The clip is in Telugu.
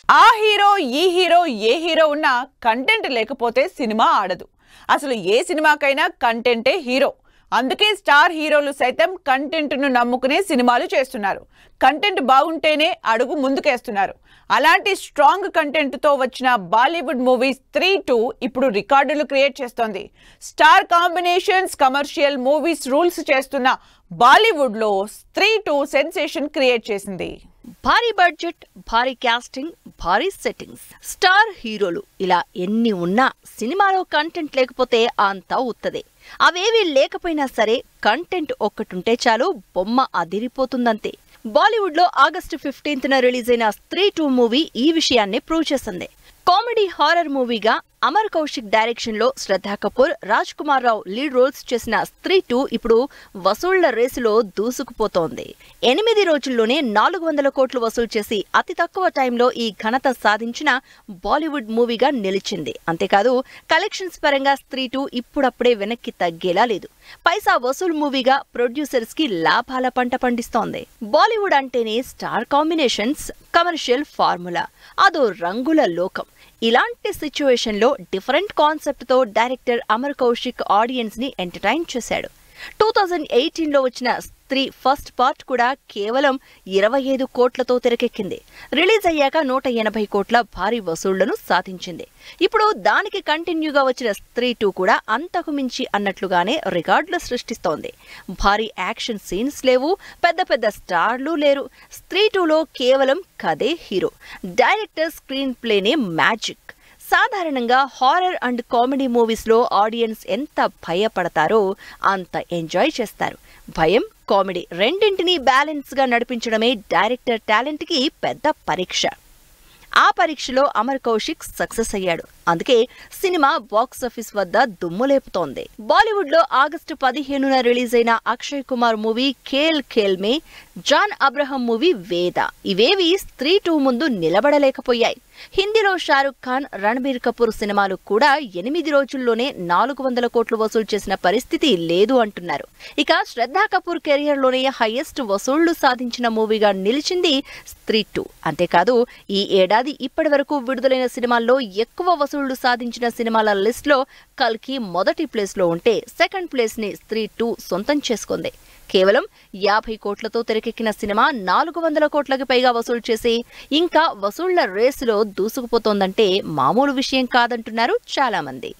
ఆ హీరో ఈ హీరో ఏ హీరో ఉన్నా కంటెంట్ లేకపోతే సినిమా ఆడదు. అసలు ఏ సినిమాకైనా కంటెంటే హీరో. అందుకే స్టార్ హీరోలు సైతం కంటెంట్ను నమ్ముకునే సినిమాలు చేస్తున్నారు. కంటెంట్ బాగుంటేనే అడుగు ముందుకేస్తున్నారు. అలాంటి స్ట్రాంగ్ కంటెంట్తో వచ్చిన బాలీవుడ్ మూవీ స్త్రీ 2 ఇప్పుడు రికార్డులు క్రియేట్ చేస్తోంది. Star combinations, commercial movies rules చేస్తున్న బాలీవుడ్లో స్త్రీ 2 సెన్సేషన్ క్రియేట్ చేసింది. భారీ బడ్జెట్, భారీ కాస్టింగ్, భారీ సెట్టింగ్స్, స్టార్ హీరోలు ఇలా ఎన్ని ఉన్నా సినిమాలో కంటెంట్ లేకపోతే అంతా ఉత్తదే. అవేవి లేకపోయినా సరే కంటెంట్ ఒక్కటుంటే చాలు, బొమ్మ అదిరిపోతుందంతే. బాలీవుడ్ లో ఆగస్టు 15న రిలీజ్ అయిన స్త్రీ 2 మూవీ ఈ విషయాన్ని ప్రూవ్ చేసింది. కామెడీ హారర్ మూవీగా అమర్ కౌశిక్ డైరెక్షన్ లో శ్రద్ధా కపూర్, రాజ్ కుమార్ రావు లీడ్ రోల్స్ చేసిన స్త్రీ 2 ఇప్పుడు వసూళ్ల రేసులో దూసుకుపోతోంది. 8 రోజుల్లోనే 400 కోట్లు వసూలు చేసి అతి తక్కువ టైంలో ఈ ఘనత సాధించిన బాలీవుడ్ మూవీగా నిలిచింది. అంతేకాదు కలెక్షన్స్ పరంగా స్త్రీ 2 ఇప్పుడప్పుడే వెనక్కి తగ్గేలా లేదు. పైసా వసూలు మూవీగా ప్రొడ్యూసర్స్ కి లాభాల పంట పండిస్తోంది. బాలీవుడ్ అంటేనే స్టార్ కాంబినేషన్స్, కమర్షియల్ ఫార్ములా, అదో రంగుల లోకం. ఇలాంటి సిచ్యువేషన్ లో డిఫరెంట్ కాన్సెప్ట్ తో డైరెక్టర్ అమర్ కౌశిక్ ఆడియన్స్ ని ఎంటర్టైన్ చేశాడు. 2018లో వచ్చిన స్త్రీ ఫస్ట్ పార్ట్ కూడా కేవలం 25 కోట్లతో తెరకెక్కింది. రిలీజ్ అయ్యాక 180 కోట్ల భారీ వసూళ్లను సాధించింది. ఇప్పుడు దానికి కంటిన్యూగా వచ్చిన స్త్రీ 2 కూడా అంతకు మించి అన్నట్లుగానే రికార్డులు సృష్టిస్తోంది. భారీ యాక్షన్ సీన్స్ లేవు, పెద్ద పెద్ద స్టార్లు లేరు. స్త్రీ 2లో కేవలం కథే హీరో, డైరెక్టర్ స్క్రీన్ ప్లేనే మ్యాజిక్. సాధారణంగా హారర్ అండ్ కామెడీ మూవీస్ లో ఆడియన్స్ ఎంత భయపడతారో అంత ఎంజాయ్ చేస్తారు. భయం, కామెడీ రెండింటినీ బ్యాలెన్స్ గా నడిపించడమే డైరెక్టర్ టాలెంట్ కి పెద్ద పరీక్ష. ఆ పరీక్షలో అమర్ కౌశిక్ సక్సెస్ అయ్యాడు. అందుకే సినిమా బాక్సాఫీస్ వద్ద దుమ్ము లేపుతోంది. బాలీవుడ్ లో ఆగస్టు 15న రిలీజ్ అయిన అక్షయ్ కుమార్ మూవీ ఖేల్ ఖేల్ మే, జాన్ అబ్రహం మూవీ వేద ఇవేవి స్త్రీ 2 ముందు నిలబడలేకపోయాయి. హిందీలో షారుఖ్ ఖాన్, రణబీర్ కపూర్ సినిమాలు కూడా 8 రోజుల్లోనే 400 కోట్లు వసూలు చేసిన పరిస్థితి లేదు అంటున్నారు. ఇక శ్రద్ధా కపూర్ కెరియర్ లోనే హైయెస్ట్ వసూళ్లు సాధించిన మూవీగా నిలిచింది స్త్రీ 2. అంతేకాదు ఈ ఏడాది ఇప్పటి వరకు విడుదలైన సినిమాల్లో ఎక్కువ వసూళ్లు సాధించిన సినిమాల లిస్ట్ లో కల్కి మొదటి ప్లేస్ లో ఉంటే సెకండ్ ప్లేస్ ని స్త్రీ 2 సొంతం చేసుకుంది. కేవలం 50 కోట్లతో తెరకెక్కిన సినిమా 400 కోట్లకి పైగా వసూలు చేసి ఇంకా వసూళ్ల రేసులో దూసుకుపోతోందంటే మామూలు విషయం కాదంటున్నారు చాలా మంది.